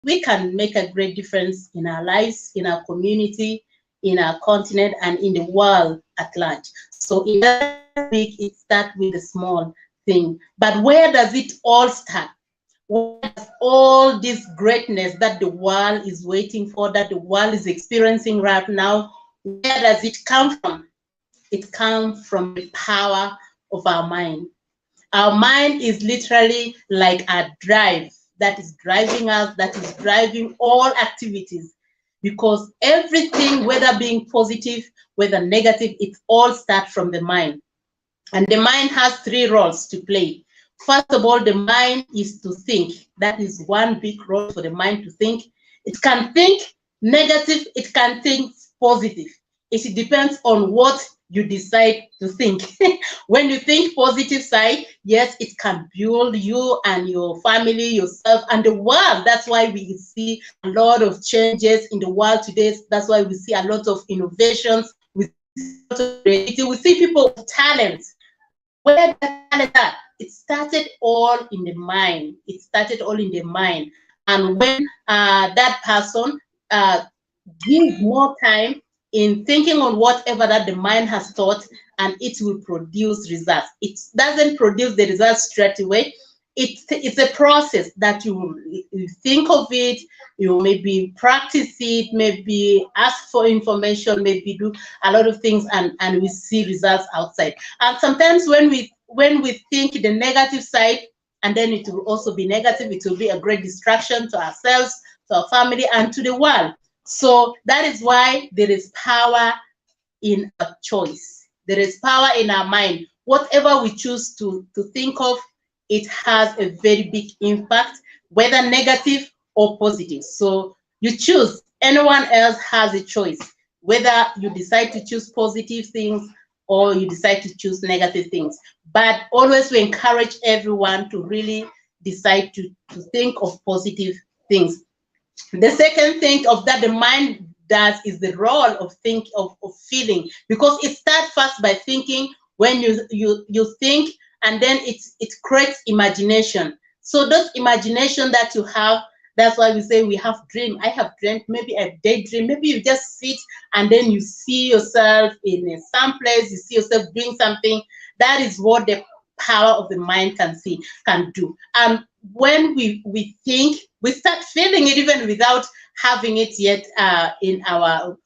we can make a great difference in our lives, in our community, in our continent, and in the world at large. So it doesn't start big, it starts with a small thing. But where does it all start? Where does all this greatness that the world is waiting for, that the world is experiencing right now, where does it come from? It comes from the power of our mind. Our mind is literally like a drive that is driving us, that is driving all activities. Because everything, whether being positive, whether negative, it all starts from the mind. And the mind has three roles to play. First of all, the mind is to think. That is one big role for the mind to think. It can think negative, it can think positive. It depends on what you decide to think. When you think positive side, yes, it can build you and your family, yourself, and the world. That's why we see a lot of changes in the world today. That's why we see a lot of innovations. We see a lot of creativity. We see people with talent. Where that talent at? It started all in the mind. It started all in the mind. And when that person gives more time in thinking on whatever that the mind has thought, and it will produce results. It doesn't produce the results straight away. It's a process that you think of it, you maybe practice it, maybe ask for information, maybe do a lot of things, and we see results outside. And sometimes when we think the negative side, and then it will also be negative, it will be a great distraction to ourselves, to our family, and to the world. So that is why there is power in a choice. There is power in our mind. Whatever we choose to think of, it has a very big impact, whether negative or positive. So you choose. Anyone else has a choice, whether you decide to choose positive things or you decide to choose negative things. But always we encourage everyone to really decide to think of positive things. The second thing of that the mind does is the role of feeling, because it starts first by thinking. When you think, and then it creates imagination. So those imagination that you have, that's why we say we have dream. I have dreamt, maybe a daydream, maybe you just sit and then you see yourself in some place, you see yourself doing something. That is what the power of the mind can do. And when we think, we start feeling it even without having it yet in our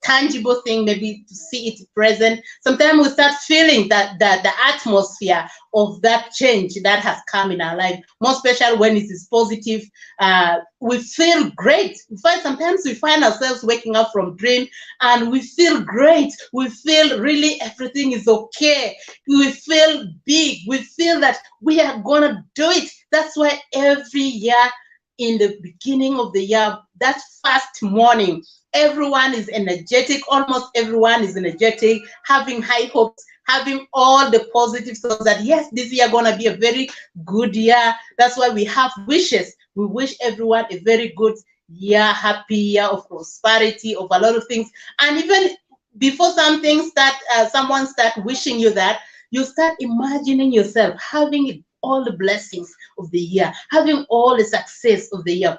tangible thing, maybe to see it present. Sometimes we start feeling that the atmosphere of that change that has come in our life, more especially when it is positive. We feel great. In fact, sometimes we find ourselves waking up from dream and we feel great. We feel really everything is okay. We feel big. We feel that we are gonna do it. That's why every year in the beginning of the year, that first morning, everyone is energetic, almost everyone is energetic, having high hopes, having all the positive thoughts that yes, this year gonna be a very good year. That's why we have wishes. We wish everyone a very good year, happy year of prosperity, of a lot of things. And even before someone start wishing you that, you start imagining yourself having all the blessings of the year, having all the success of the year,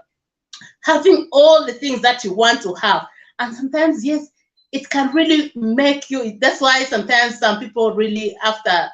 having all the things that you want to have. And sometimes, yes, it can really make you. That's why sometimes some people really, after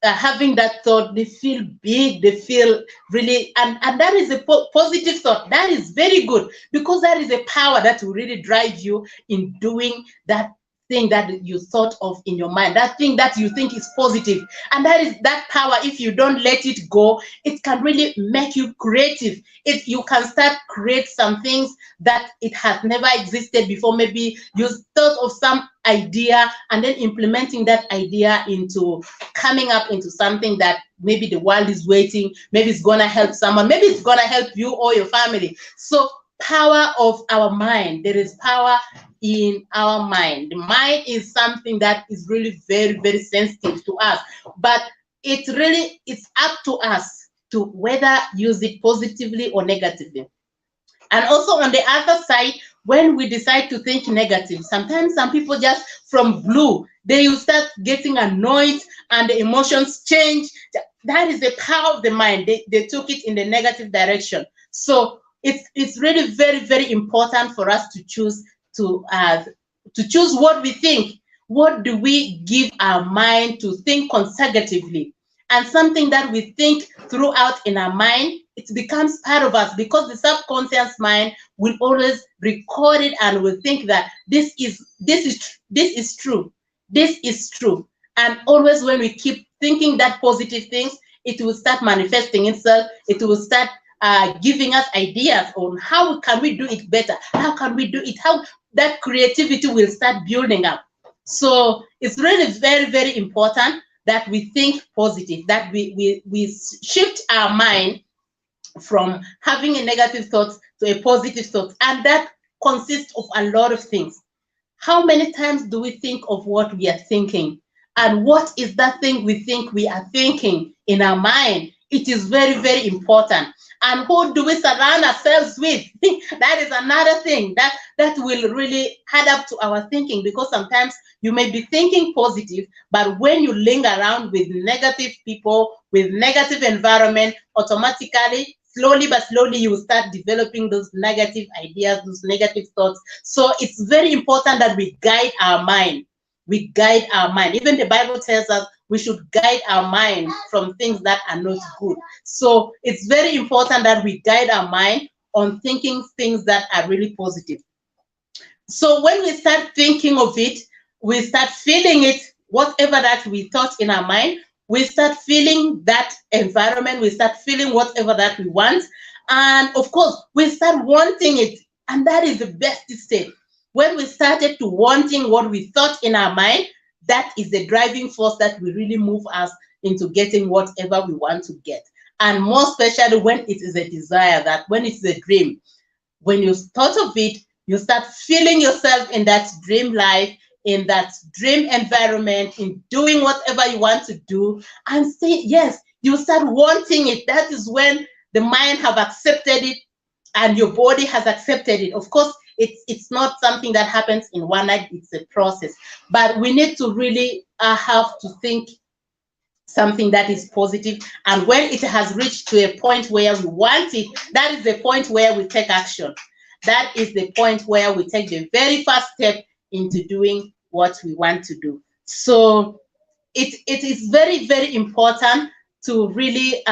having that thought, they feel big, they feel really, and that is a positive thought. That is very good, because that is a power that will really drive you in doing that thing that you thought of in your mind, that thing that you think is positive. And that is that power. If you don't let it go, it can really make you creative. If you can start create some things that it has never existed before. Maybe you thought of some idea and then implementing that idea into coming up into something that maybe the world is waiting, maybe it's gonna help someone, maybe it's gonna help you or your family. So power of our mind, there is power in our mind. The mind is something that is really very, very sensitive to us, but it's up to us to whether use it positively or negatively. And also on the other side, when we decide to think negative, sometimes some people just from blue, they will start getting annoyed and the emotions change. That is the power of the mind. They took it in the negative direction. So it's really very, very important for us to choose to choose what we think. What do we give our mind to think consecutively? And something that we think throughout in our mind, it becomes part of us, because the subconscious mind will always record it and will think that this is true. This is true. And always when we keep thinking that positive things, it will start manifesting itself. It will start giving us ideas on how can we do it better, how can we do it, how that creativity will start building up. So it's really very, very important that we think positive, that we shift our mind from having a negative thought to a positive thought. And that consists of a lot of things. How many times do we think of what we are thinking? And what is that thing we think we are thinking in our mind? It is very, very important. And who do we surround ourselves with? That is another thing that will really add up to our thinking, because sometimes you may be thinking positive, but when you linger around with negative people, with negative environment, automatically, slowly but slowly, you will start developing those negative ideas, those negative thoughts. So it's very important that we guide our mind. We guide our mind. Even the Bible tells us we should guide our mind from things that are not good. So it's very important that we guide our mind on thinking things that are really positive. So when we start thinking of it, we start feeling it, whatever that we thought in our mind, we start feeling that environment, we start feeling whatever that we want. And of course, we start wanting it. And that is the best state. When we started to wanting what we thought in our mind, that is the driving force that will really move us into getting whatever we want to get. And more especially when it is a desire, that when it's a dream, when you thought of it, you start feeling yourself in that dream life, in that dream environment, in doing whatever you want to do, and say yes, you start wanting it. That is when the mind have accepted it and your body has accepted it. Of course, it's not something that happens in one night, it's a process. But we need to really have to think something that is positive. And when it has reached to a point where we want it, that is the point where we take action. That is the point where we take the very first step into doing what we want to do. So it is very, very important to really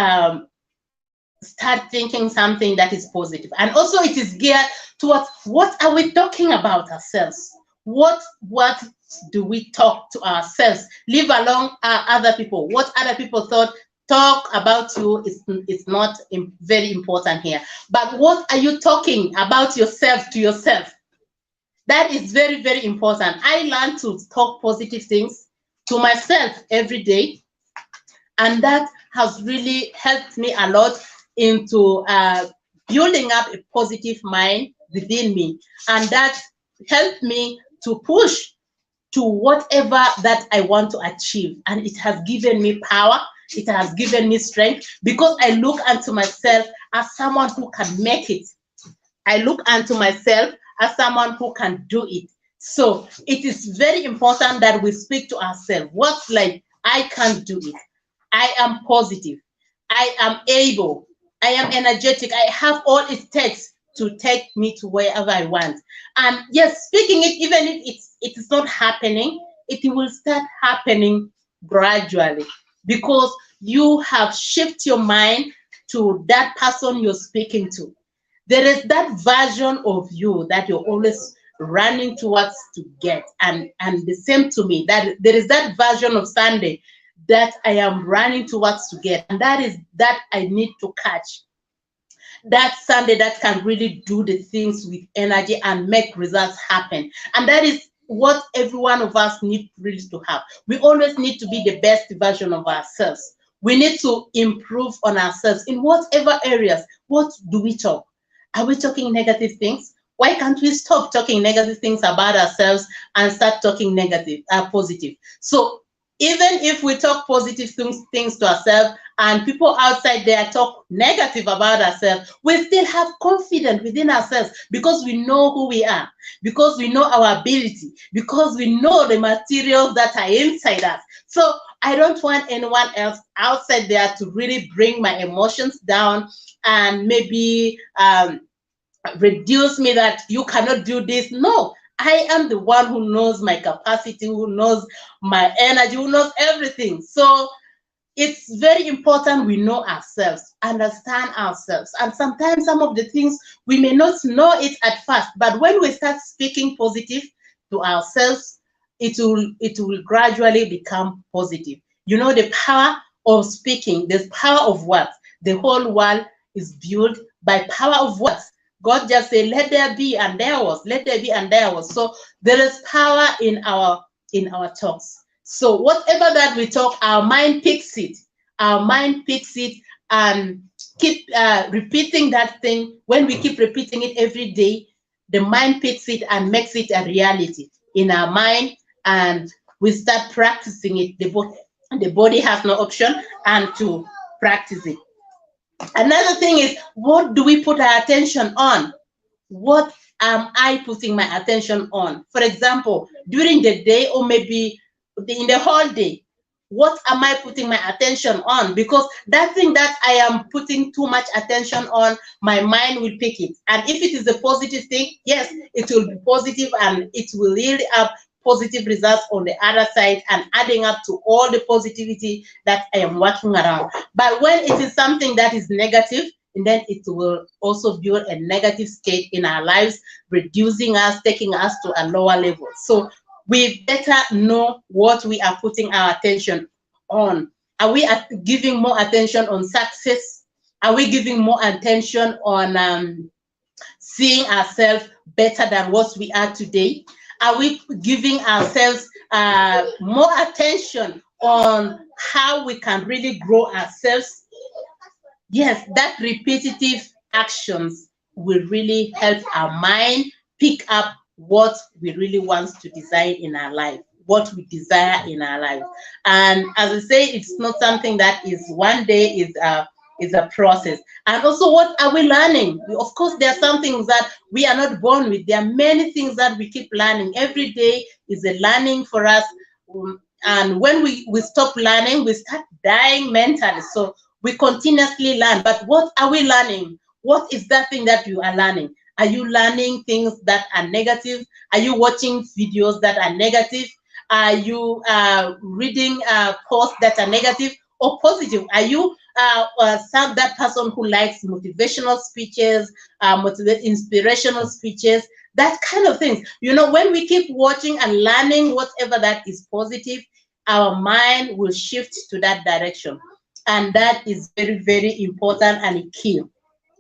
start thinking something that is positive. And also it is geared towards what are we talking about ourselves? What do we talk to ourselves? Leave alone other people. What other people talk about you is not very important here. But what are you talking about yourself to yourself? That is very, very important. I learned to talk positive things to myself every day. And that has really helped me a lot into building up a positive mind within me. And that helped me to push to whatever that I want to achieve. And it has given me power. It has given me strength, because I look unto myself as someone who can make it. I look unto myself as someone who can do it. So it is very important that we speak to ourselves. What's like, I can do it. I am positive. I am able. I am energetic. I have all it takes to take me to wherever I want. And yes, speaking it, even if it is not happening, it will start happening gradually, because you have shifted your mind to that person you're speaking to. There is that version of you that you're always running towards to get. And the same to me, that there is that version of Sunday that I am running towards to get. And that is that I need to catch. That Sunday that can really do the things with energy and make results happen. And that is what every one of us need really to have. We always need to be the best version of ourselves. We need to improve on ourselves in whatever areas. What do we talk? Are we talking negative things? Why can't we stop talking negative things about ourselves and start talking positive? So even if we talk positive things to ourselves and people outside there talk negative about ourselves, we still have confidence within ourselves, because we know who we are, because we know our ability, because we know the materials that are inside us. So I don't want anyone else outside there to really bring my emotions down and maybe reduce me that you cannot do this. No, I am the one who knows my capacity, who knows my energy, who knows everything. So it's very important we know ourselves, understand ourselves. And sometimes some of the things we may not know it at first, but when we start speaking positive to ourselves, it will gradually become positive. You know, the power of speaking, the power of words. The whole world is built by power of words. God just said, let there be, and there was, let there be, and there was. So there is power in our talks. So whatever that we talk, our mind picks it. Our mind picks it and keep repeating that thing. When we keep repeating it every day, the mind picks it and makes it a reality in our mind, and we start practicing it. The body has no option and to practice it. Another thing is, what do we put our attention on? What am I putting my attention on? For example, during the day or maybe in the whole day, what am I putting my attention on? Because that thing that I am putting too much attention on, my mind will pick it. And if it is a positive thing, yes, it will be positive and it will yield up positive results on the other side and adding up to all the positivity that I am working around. But when it is something that is negative, and then it will also build a negative state in our lives, reducing us, taking us to a lower level. So we better know what we are putting our attention on. Are we giving more attention on success? Are we giving more attention on seeing ourselves better than what we are today? Are we giving ourselves more attention on how we can really grow ourselves? Yes, that repetitive actions will really help our mind pick up what we really want to design in our life, what we desire in our life. And as I say, it's not something that is one day, is a process. And also, what are we learning? Of course, there are some things that we are not born with. There are many things that we keep learning. Every day is a learning for us. And when we stop learning, we start dying mentally. So we continuously learn. But what are we learning? What is that thing that you are learning? Are you learning things that are negative? Are you watching videos that are negative? Are you reading posts that are negative or positive? Are you that person who likes motivational speeches, inspirational speeches, that kind of things? You know, when we keep watching and learning whatever that is positive, our mind will shift to that direction. And that is very, very important and key.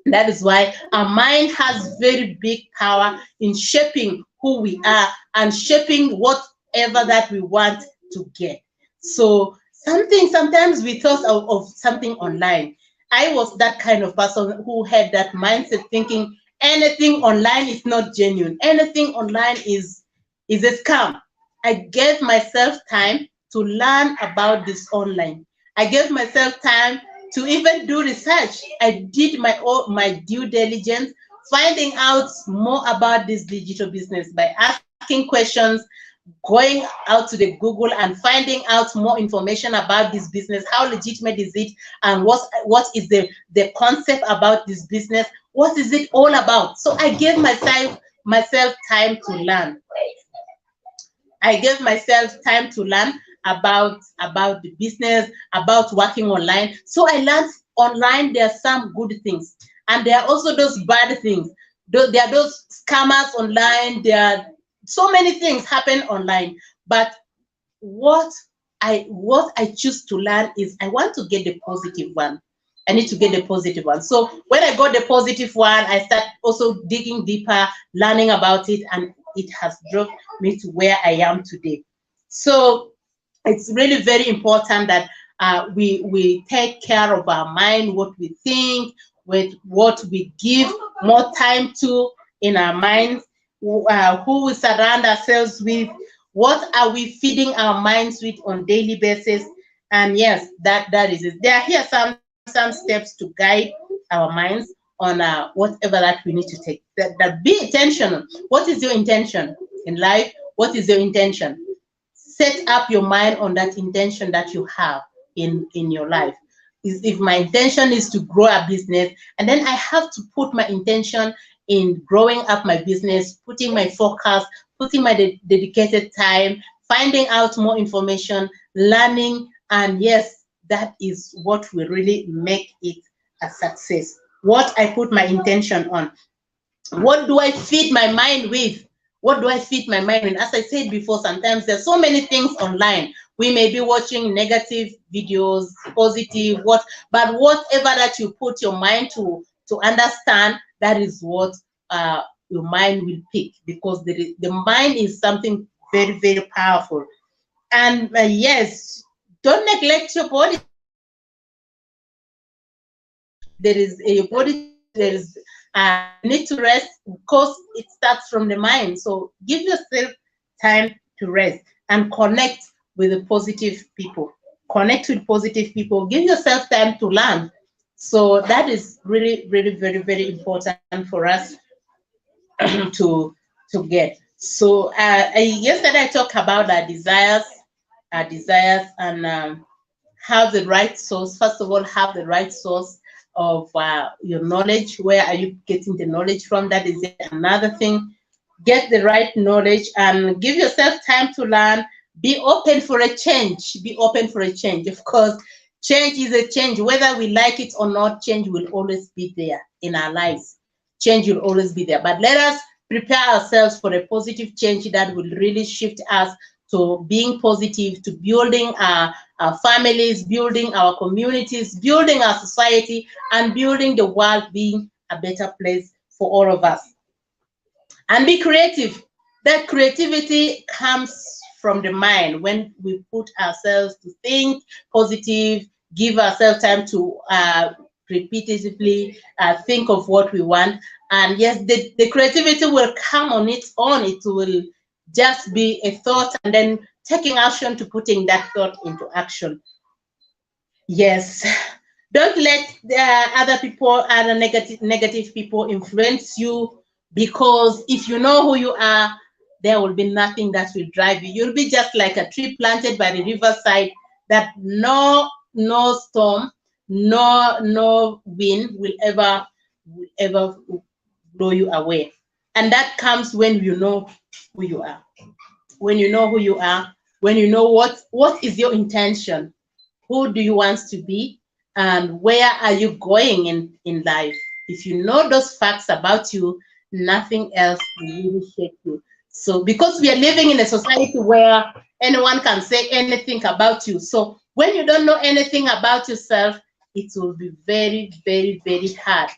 That is why our mind has very big power in shaping who we are and shaping whatever that we want to get. So sometimes we thought of something online. I was that kind of person who had that mindset thinking anything online is not genuine. Anything online is a scam. I gave myself time to learn about this online. I gave myself time to even do research. I did my due diligence, finding out more about this digital business by asking questions, going out to the Google and finding out more information about this business. How legitimate is it? And what is the concept about this business? What is it all about? So I gave myself time to learn. I gave myself time to learn about the business, about working online. So I learned online there are some good things, and there are also those bad things. There are those scammers online. There are so many things happen online. But what I choose to learn is I want to get the positive one. I need to get the positive one. So when I got the positive one, I start also digging deeper, learning about it, and it has brought me to where I am today. So it's really very important that we take care of our mind, what we think, with what we give more time to in our minds, who we surround ourselves with, what are we feeding our minds with on daily basis. And yes, that is it. There are here some steps to guide our minds on whatever that we need to take. That be intentional. What is your intention in life? What is your intention? Set up your mind on that intention that you have in your life. If my intention is to grow a business, and then I have to put my intention in growing up my business, putting my focus, putting my dedicated time, finding out more information, learning, and yes, that is what will really make it a success. What I put my intention on. What do I feed my mind with? What do I feed my mind with? As I said before, sometimes there's so many things online. We may be watching negative videos, positive, but whatever that you put your mind to understand, that is what your mind will pick, because the mind is something very, very powerful. And yes, don't neglect your body. There is your body, there is need to rest, because it starts from the mind. So give yourself time to rest and connect with the positive people. Connect with positive people. Give yourself time to learn. So that is really, really very, very important for us to get. So yesterday I talked about our desires, and have the right source. First of all, have the right source of your knowledge. Where are you getting the knowledge from? That is another thing. Get the right knowledge and give yourself time to learn. Be open for a change. Be open for a change. Of course, change is a change. Whether we like it or not, change will always be there in our lives. Change will always be there. But let us prepare ourselves for a positive change that will really shift us to being positive, to building our families, building our communities, building our society, and building the world being a better place for all of us. And be creative. That creativity comes from the mind. When we put ourselves to think positive, give ourselves time to repetitively think of what we want. And yes, the creativity will come on its own. It will just be a thought, and then taking action to putting that thought into action. Yes. Don't let other people, other negative people influence you, because if you know who you are, there will be nothing that will drive you. You'll be just like a tree planted by the riverside, that no storm, no wind will ever blow you away. And that comes when you know who you are. When you know who you are, when you know what is your intention, who do you want to be, and where are you going in life. If you know those facts about you, nothing else will really shake you. So because we are living in a society where anyone can say anything about you, so when you don't know anything about yourself, it will be very, very, very hard,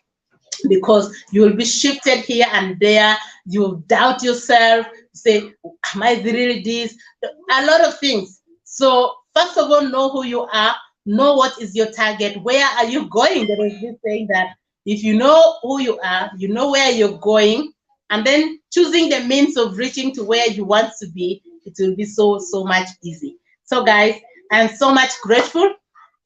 because you will be shifted here and there. You doubt yourself, say, am I really this? A lot of things. So first of all, know who you are, know what is your target, where are you going. There is this saying that if you know who you are, you know where you're going, and then choosing the means of reaching to where you want to be, it will be so much easy. So guys, I'm so much grateful.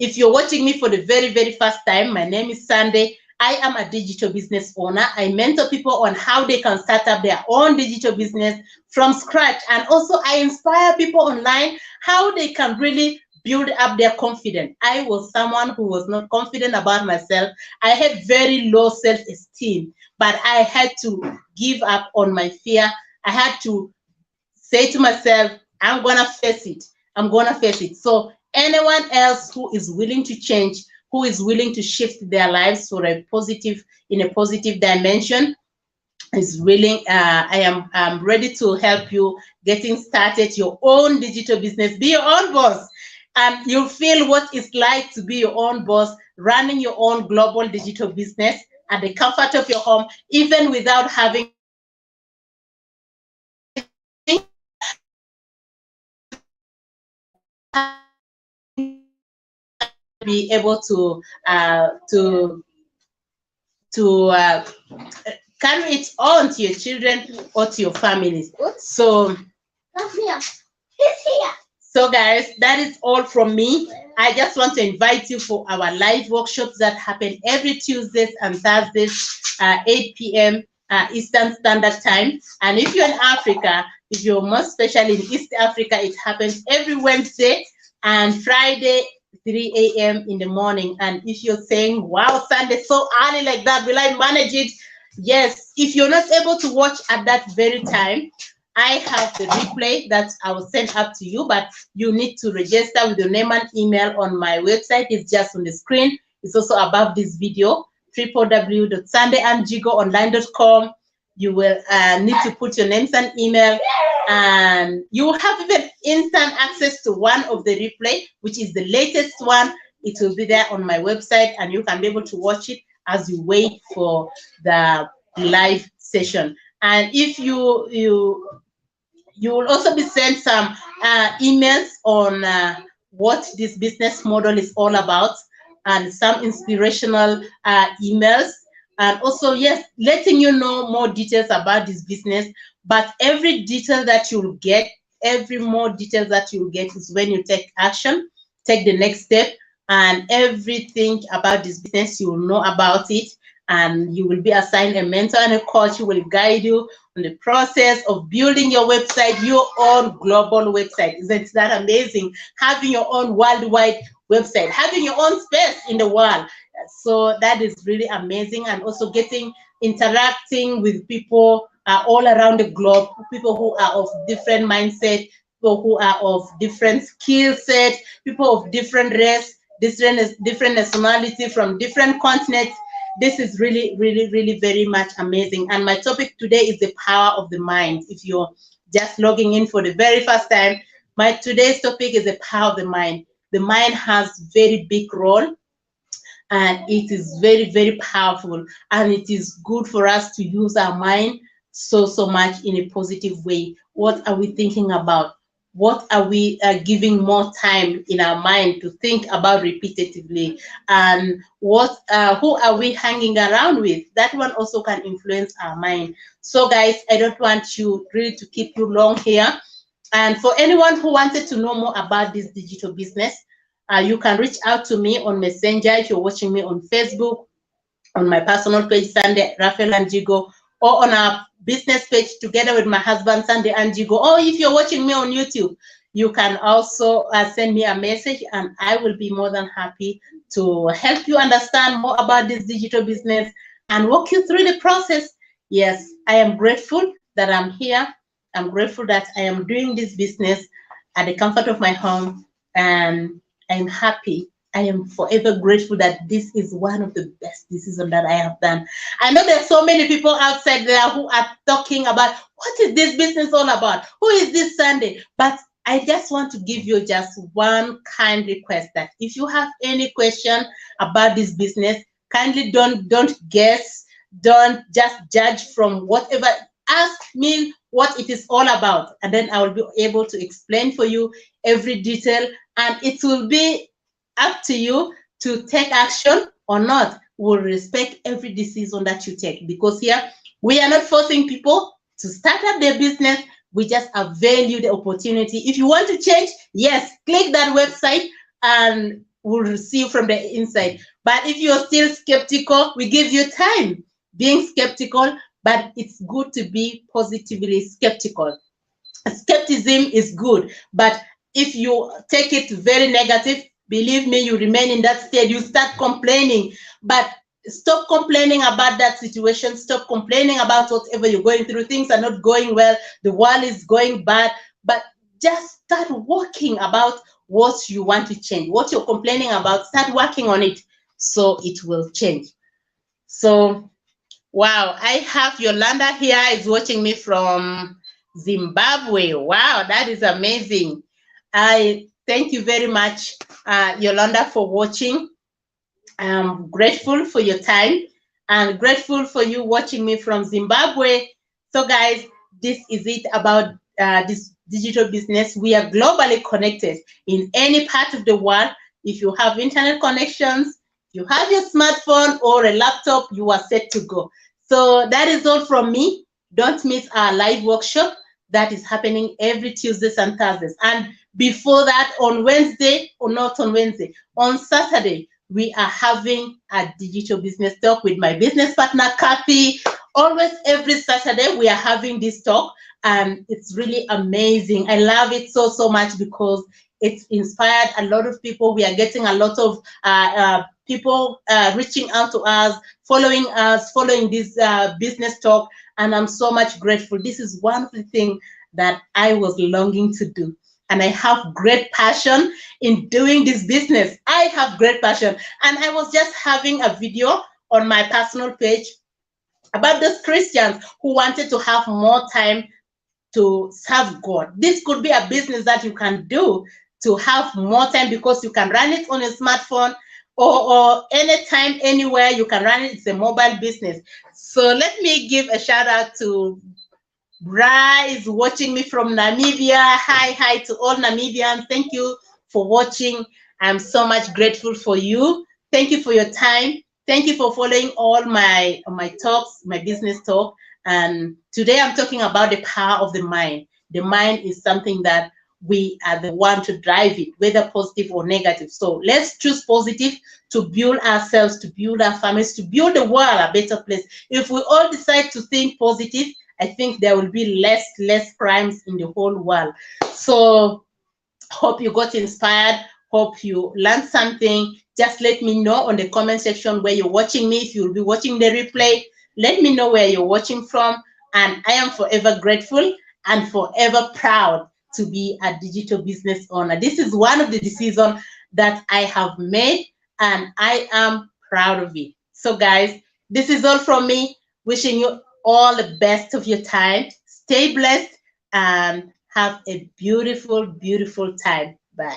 If you're watching me for the very, very first time, my name is Sunday. I am a digital business owner. I mentor people on how they can start up their own digital business from scratch. And also I inspire people online how they can really build up their confidence. I was someone who was not confident about myself. I had very low self-esteem, but I had to give up on my fear. I had to say to myself, I'm gonna face it. I'm gonna face it. So anyone else who is willing to change, who is willing to shift their lives for a positive, in a positive dimension, is willing. I'm ready to help you getting started your own digital business. Be your own boss, and you'll feel what it's like to be your own boss, running your own global digital business at the comfort of your home, even without having be able to carry it on to your children or to your families. So, so guys, that is all from me. I just want to invite you for our live workshops that happen every Tuesdays and Thursdays, 8 p.m. Eastern Standard Time. And if you're in Africa, if you're more especially in East Africa, it happens every Wednesday and Friday, 3 a.m. in the morning. And if you're saying, wow, Sunday so early like that, will I manage it? Yes, if you're not able to watch at that very time, I have the replay that I will send up to you, but you need to register with your name and email on my website. It's just on the screen. It's also above this video, www.sandeyandjigoonline.com. You will need to put your names and email, and you will have even instant access to one of the replay, which is the latest one. It will be there on my website, and you can be able to watch it as you wait for the live session. And if you will also be sent some emails on what this business model is all about, and some inspirational emails, and also, yes, letting you know more details about this business. But every detail that you'll get, every more details that you'll get is when you take action, take the next step, and everything about this business you will know about it, and you will be assigned a mentor and a coach who will guide you on the process of building your website, your own global website. Isn't that amazing? Having your own worldwide website, having your own space in the world. So that is really amazing. And also interacting with people all around the globe, people who are of different mindset, people who are of different skill set, people of different race, different nationality, from different continents. This is really, really, really very much amazing. And my topic today is the power of the mind. If you're just logging in for the very first time, my today's topic is the power of the mind. The mind has very big role, and it is very, very powerful, and it is good for us to use our mind so much in a positive way. What are we thinking about? What are we giving more time in our mind to think about repetitively? And who are we hanging around with? That one also can influence our mind. So guys, I don't want you really to keep you long here. And for anyone who wanted to know more about this digital business, you can reach out to me on Messenger if you're watching me on Facebook, on my personal page, Sandey Raphael Anjigo, or on our business page together with my husband, Sandey Anjigo. Or if you're watching me on YouTube, you can also send me a message, and I will be more than happy to help you understand more about this digital business and walk you through the process. Yes, I am grateful that I'm here. I'm grateful that I am doing this business at the comfort of my home, and I'm happy. I am forever grateful that this is one of the best decisions that I have done. I know there's so many people outside there who are talking about what is this business all about? Who is this Sandey? But I just want to give you just one kind request, that if you have any question about this business, kindly don't guess, don't just judge from whatever. Ask me what it is all about, and then I will be able to explain for you every detail, and it will be up to you to take action or not. We'll respect every decision that you take, because here we are not forcing people to start up their business. We just avail you the opportunity. If you want to change, yes, click that website and we'll receive from the inside. But if you're still skeptical, we give you time being skeptical, but it's good to be positively skeptical. Skepticism is good, but if you take it very negative, believe me, you remain in that state. You start complaining. But stop complaining about that situation. Stop complaining about whatever you're going through. Things are not going well. The world is going bad. But just start working about what you want to change. What you're complaining about, start working on it so it will change. So, wow, I have Yolanda here is watching me from Zimbabwe. Wow, that is amazing. I thank you very much, Yolanda, for watching. I'm grateful for your time and grateful for you watching me from Zimbabwe. So guys, this is it about this digital business. We are globally connected in any part of the world. If you have internet connections, you have your smartphone or a laptop, you are set to go. So that is all from me. Don't miss our live workshop that is happening every Tuesdays and Thursdays. And before that, on Wednesday, or not on Wednesday, on Saturday, we are having a digital business talk with my business partner, Kathy. Always every Saturday, we are having this talk, and it's really amazing. I love it so much because It's inspired a lot of people. We are getting a lot of people reaching out to us, following this business talk, and I'm so much grateful. This is one of the things that I was longing to do, and I have great passion in doing this business. I have great passion, and I was just having a video on my personal page about those Christians who wanted to have more time to serve God. This could be a business that you can do to have more time, because you can run it on a smartphone, or anytime, anywhere you can run it. It's a mobile business. So let me give a shout out to Bra is watching me from Namibia. Hi to all Namibians. Thank you for watching. I'm so much grateful for you. Thank you for your time. Thank you for following all my talks, my business talk. And today I'm talking about the power of the mind. The mind is something that we are the one to drive it, whether positive or negative. So let's choose positive to build ourselves, to build our families, to build the world a better place. If we all decide to think positive, I think there will be less crimes in the whole world. So hope you got inspired. Hope you learned something. Just let me know on the comment section where you're watching me. If you'll be watching the replay, let me know where you're watching from. And I am forever grateful and forever proud to be a digital business owner. This is one of the decisions that I have made, and I am proud of it. So guys, this is all from me. Wishing you all the best of your time. Stay blessed and have a beautiful, beautiful time. Bye.